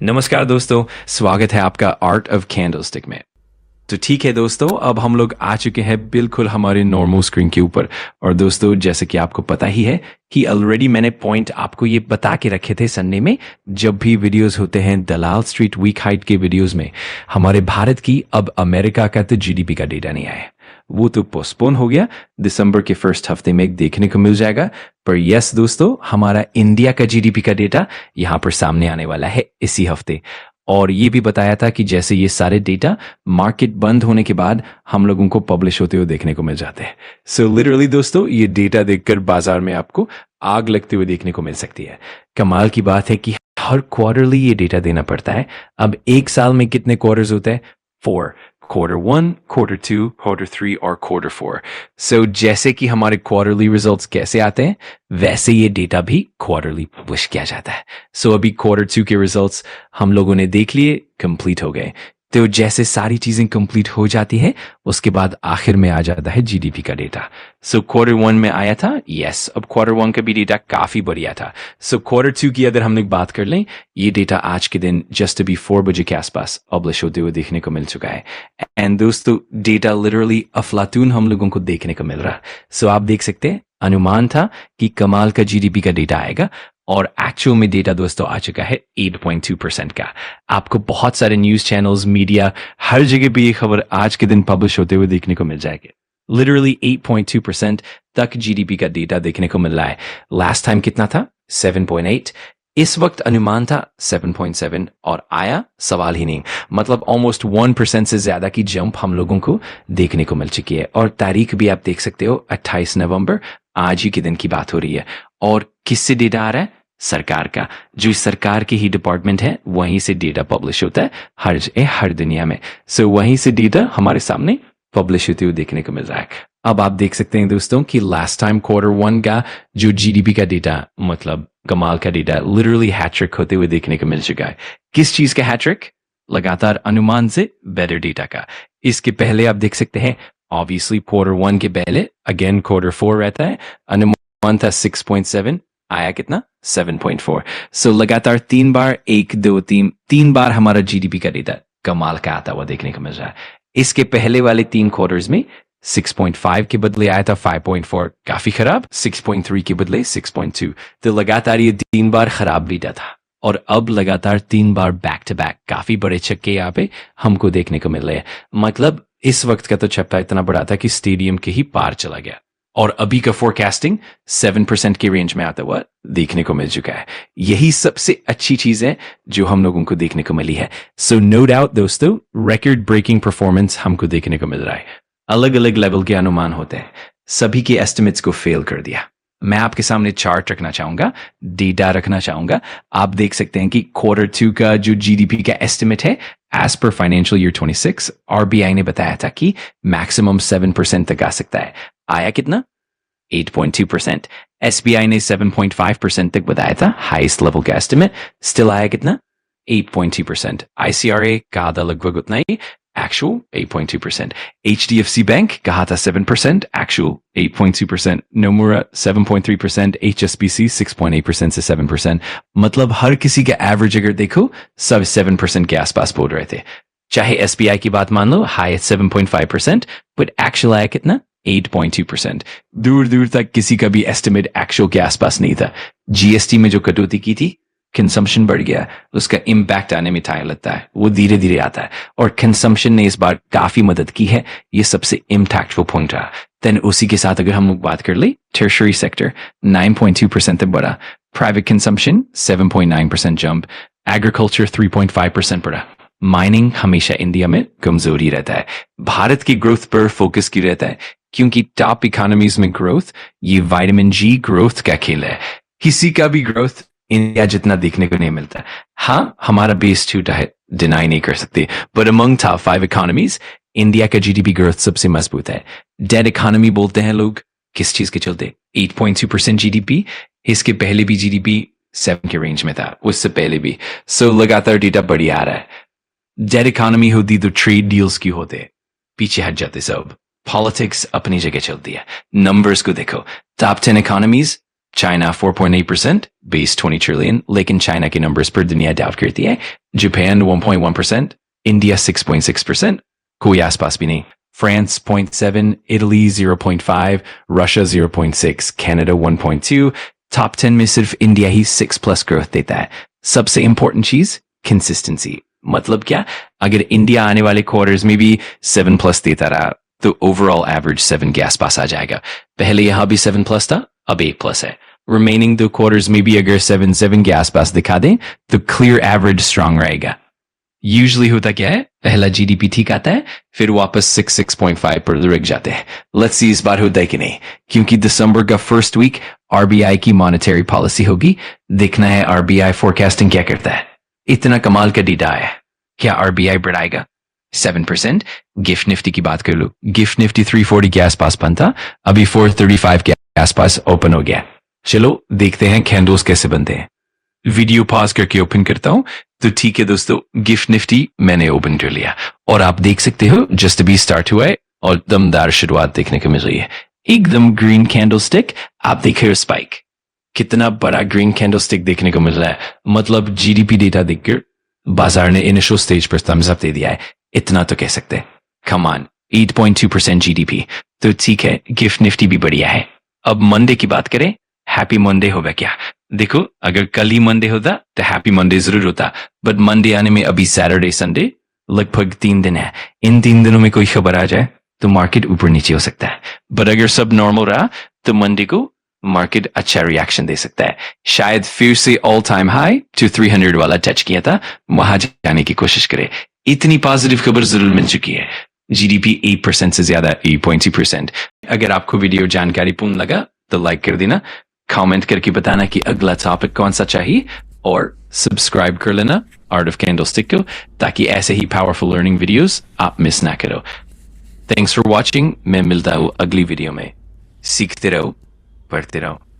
नमस्कार दोस्तों, स्वागत है आपका आर्ट ऑफ कैंडलस्टिक में। तो ठीक है दोस्तों, अब हम लोग आ चुके हैं बिल्कुल हमारे नॉर्मल स्क्रीन के ऊपर। और दोस्तों, जैसे कि आपको पता ही है कि ऑलरेडी मैंने पॉइंट आपको ये बता के रखे थे संडे में, जब भी वीडियोस होते हैं दलाल स्ट्रीट वीक हाइट के वीडियोस में, हमारे भारत की अब अमेरिका का तो जीडीपी का डेटा नहीं आया। वो तो पोस्टपोन हो गया, दिसंबर के फर्स्ट हफ्ते में देखने को मिल जाएगा। पर यस दोस्तों, हमारा इंडिया का जीडीपी का डेटा यहाँ पर सामने आने वाला है इसी हफ्ते। और ये भी बताया था कि जैसे ये सारे डेटा मार्केट बंद होने के बाद हम लोगों को पब्लिश होते हुए देखने को मिल जाते हैं। सो लिटरली दोस्तों, ये डेटा देखकर बाजार में आपको आग लगते हुए देखने को मिल सकती है। कमाल की बात है कि हर क्वार्टरली ये डेटा देना पड़ता है। अब एक साल में कितने क्वार्टर्स होते हैं? 4। Q1, Q2, Q3 और Q4। सो जैसे कि हमारे क्वार्टरली रिजल्ट्स कैसे आते हैं, वैसे ये डेटा भी क्वार्टरली पब्लिश किया जाता है। सो अभी Q2 के रिजल्ट्स हम लोगों ने देख लिए, कंप्लीट हो गए। तो जैसे सारी चीजें कंप्लीट हो जाती है, उसके बाद आखिर में आ जाता है जीडीपी का डेटा। सो Q1 में आया था, यस, अब Q1 का भी डेटा काफी बढ़िया था। सो Q2 की अगर हम लोग बात कर लें, ये डेटा आज के दिन जस्ट अभी 4 बजे के आसपास पब्लिश होते हुए देखने को मिल चुका है। एंड दोस्तों, डेटा लिटरली अफलातून हम लोगों को देखने को मिल रहा है। सो आप देख सकते हैं, अनुमान था कि कमाल का जीडीपी का डेटा आएगा, और एक्चुअल में डेटा दोस्तों आ चुका है 8.2% का। आपको बहुत सारे न्यूज चैनल्स, मीडिया, हर जगह पे ये खबर आज के दिन पब्लिश होते हुए देखने को मिल जाएगी। लिटरली 8.2% तक जीडीपी का डेटा देखने को मिल रहा है। लास्ट टाइम कितना था? 7.8। इस वक्त अनुमान था 7.7 और आया सवाल ही नहीं। मतलब ऑलमोस्ट 1% से ज्यादा की जंप हम लोगों को देखने को मिल चुकी है। और तारीख भी आप देख सकते हो, 28 नवंबर, आज ही के दिन की बात हो रही है। और किससे डेटा आ रहा है? सरकार का। जो सरकार की ही डिपार्टमेंट है, वहीं से डेटा पब्लिश होता है हर दुनिया में। सो वहीं से डेटा हमारे सामने पब्लिश होते हुए देखने को मिल रहा है। अब आप देख सकते हैं दोस्तों कि लास्ट टाइम Q1 का जो जीडीपी का डेटा, मतलब कमाल का डेटा, लिटरली हैट्रिक होते हुए देखने को मिल चुका है। किस चीज का हैट्रिक? लगातार अनुमान से बेटर डेटा का। इसके पहले आप देख सकते हैं, ऑब्वियसली Q1 के पहले अगेन Q4 रहता है। अनुमान था 6.7, आया कितना? 7.4। सो लगातार 3 बार, 1, 2, 3 बार हमारा जीडीपी का डेटा कमाल का आता हुआ देखने को मिल रहा है। इसके पहले वाले 3 क्वार्टर्स में 6.5 के बदले आया था 5.4, काफी खराब। 6.3 के बदले 6.2। तो लगातार ये 3 बार खराब डेटा था। और अब लगातार 3 बार बैक टू बैक काफी बड़े छक्के यहाँ पे हमको देखने को मिल रहे हैं। मतलब इस वक्त का तो छप्पा इतना बड़ा था कि स्टेडियम के ही पार चला गया। और अभी का फोरकास्टिंग 7% के रेंज में आता हुआ देखने को मिल चुका है। यही सबसे अच्छी चीज है जो हम लोगों को देखने को मिली है। सो नो डाउट दोस्तों, रिकॉर्ड ब्रेकिंग परफॉर्मेंस हमको देखने को मिल रहा है। अलग अलग लेवल के अनुमान होते हैं, सभी के एस्टिमेट्स को फेल कर दिया। मैं आपके सामने चार्ट रखना चाहूंगा, डेटा रखना चाहूंगा। आप देख सकते हैं कि Q2 का जो जीडीपी का एस्टिमेट है, as per financial year 26, RBI ने बताया था कि मैक्सिमम 7% तक आ सकता है। आया कितना? 8.2%। एसबीआई ने 7.5% तक बताया था, हाईएस्ट लेवल का एस्टिमेट। स्टिल आया कितना? 8.2%। आईसीआरए कहा था लगभग उतना ही, एक्चुअल 8.2%। एचडीएफसी बैंक कहा था 7%, एक्चुअल 8.2%। नोमुरा 7.3%, एचएसबीसी 6.8% से 7%। मतलब हर किसी का एवरेज अगर देखो, सब 7% के आसपास बोल रहे थे। चाहे एसबीआई की बात मान लो, हाईएस्ट 7.5%, बट एक्चुअल आया कितना? 8.2%। दूर दूर तक किसी का भी एस्टिमेट एक्चुअल के आसपास नहीं था। जीएसटी में जो कटौती की थी, कंजम्पशन बढ़ गया, उसका इम्पैक्ट आने में टाइम लगता है, वो धीरे धीरे आता है। और कंजम्पशन ने इस बार काफी मदद की है, ये सबसे इम्पैक्टफुल पॉइंट रहा। देन उसी के साथ अगर हम लोग बात कर ले, टर्शरी सेक्टर 9.2% तक बढ़ा, प्राइवेट कंजम्पशन 7.9% जंप, एग्रीकल्चर 3.5% बढ़ा। माइनिंग हमेशा इंडिया में कमजोरी रहता है, भारत की ग्रोथ पर फोकस की रहता है, क्योंकि टॉप इकोनॉमीज में ग्रोथ, ये विटामिन जी ग्रोथ का खेल है। किसी का भी ग्रोथ इंडिया जितना देखने को नहीं मिलता। हाँ, हमारा बेस छोटा है, डिनाई नहीं कर सकते, but among top 5 economies India का जीडीपी ग्रोथ सबसे मजबूत है। डेड इकोनॉमी बोलते हैं लोग, किस चीज के चलते? 8.2% जीडीपी। इसके पहले भी जीडीपी 7 के रेंज में था, उससे पहले भी। सो लगातार डेटा बढ़िया आ रहा है। डेड इकोनॉमी होती तो ट्रेड डील्स क्यों होते? पीछे हट जाते सब। पॉलिटिक्स अपनी जगह चलती है। नंबर्स को देखो, top 10 economies China 4.8%, base 20 trillion, लेकिन चाइना के नंबर्स पर दुनिया डाउट करती है। जापान 1.1%, इंडिया 6.6%, कोई आसपास भी नहीं। France 0.7, Italy 0.5, Russia 0.6, Canada 1.2, top 10 में सिर्फ इंडिया ही 6+ ग्रोथ देता है। सबसे इंपॉर्टेंट चीज कंसिस्टेंसी। मतलब क्या? अगर इंडिया आने वाले क्वार्टर्स में भी 7+ देता रहा तो ओवरऑल एवरेज 7 के आसपास आ जाएगा। पहले यहां भी 7+ था, अब 8+ है। रिमेनिंग 2 क्वार्टर्स में भी अगर 7 के आसपास दिखा दें तो क्लियर एवरेज स्ट्रांग रहेगा। यूजुअली होता क्या है, पहला जीडीपी ठीक आता है, फिर वापस 6.5 पर रुक जाते हैं। लेट्स सी इस बार होता है कि नहीं, क्योंकि दिसंबर का फर्स्ट वीक आरबीआई की मॉनेटरी पॉलिसी होगी। देखना है आरबीआई फोरकास्टिंग क्या करता है। इतना कमाल का डेटा है। क्या आरबीआई बढ़ाएगा? 7%। गिफ्ट निफ्टी की बात कर लो, गिफ्ट निफ्टी 340 के आसपास बनता, अभी 435 के आसपास ओपन हो गया। चलो देखते हैं कैंडल्स कैसे बनते हैं। वीडियो पॉज करके ओपन करता हूं। तो ठीक है दोस्तों, गिफ्ट निफ्टी मैंने ओपन कर लिया और आप देख सकते हो जस्ट अभी स्टार्ट हुआ है और दमदार शुरुआत देखने को मिल रही है। एकदम ग्रीन कैंडल स्टिक, आप देख रहे हो स्पाइक, कितना बड़ा ग्रीन कैंडल स्टिक देखने को मिल रहा है। मतलब जीडीपी डेटा देखकर बाजार ने इनिशियल स्टेज पर थम्स अप दे दिया है, इतना तो कह सकते हैं। कम ऑन, 8.2% जीडीपी, तो ठीक है, गिफ्ट निफ्टी भी बढ़िया है। अब मंडे की बात करें, हैप्पी मंडे होगा क्या? देखो, अगर कल ही मंडे होता तो हैप्पी मंडे जरूर होता, बट मंडे आने में अभी सैटरडे संडे लगभग 3 दिन है। इन 3 दिनों में कोई खबर आ जाए तो मार्केट ऊपर नीचे हो सकता है, बट अगर सब नॉर्मल रहा तो मंडे को मार्केट अच्छा रिएक्शन दे सकता है। शायद फिर से ऑल टाइम हाई जो 300 वाला टच किया था वहां जाने की कोशिश करे। इतनी पॉजिटिव खबर जरूर मिल चुकी है। जीडीपी 8% से ज्यादा, 8.2%। अगर आपको वीडियो जानकारीपूर्ण लगा तो लाइक कर देना, कमेंट करके बताना कि अगला टॉपिक कौन सा चाहिए, और सब्सक्राइब कर लेना आर्ट ऑफ कैंडलस्टिक को, ताकि ऐसे ही पावरफुल लर्निंग वीडियोस आप मिस ना करो। Thanks for watching. मैं मिलता हूँ अगली वीडियो में। सीखते रहो, पढ़ते रहो।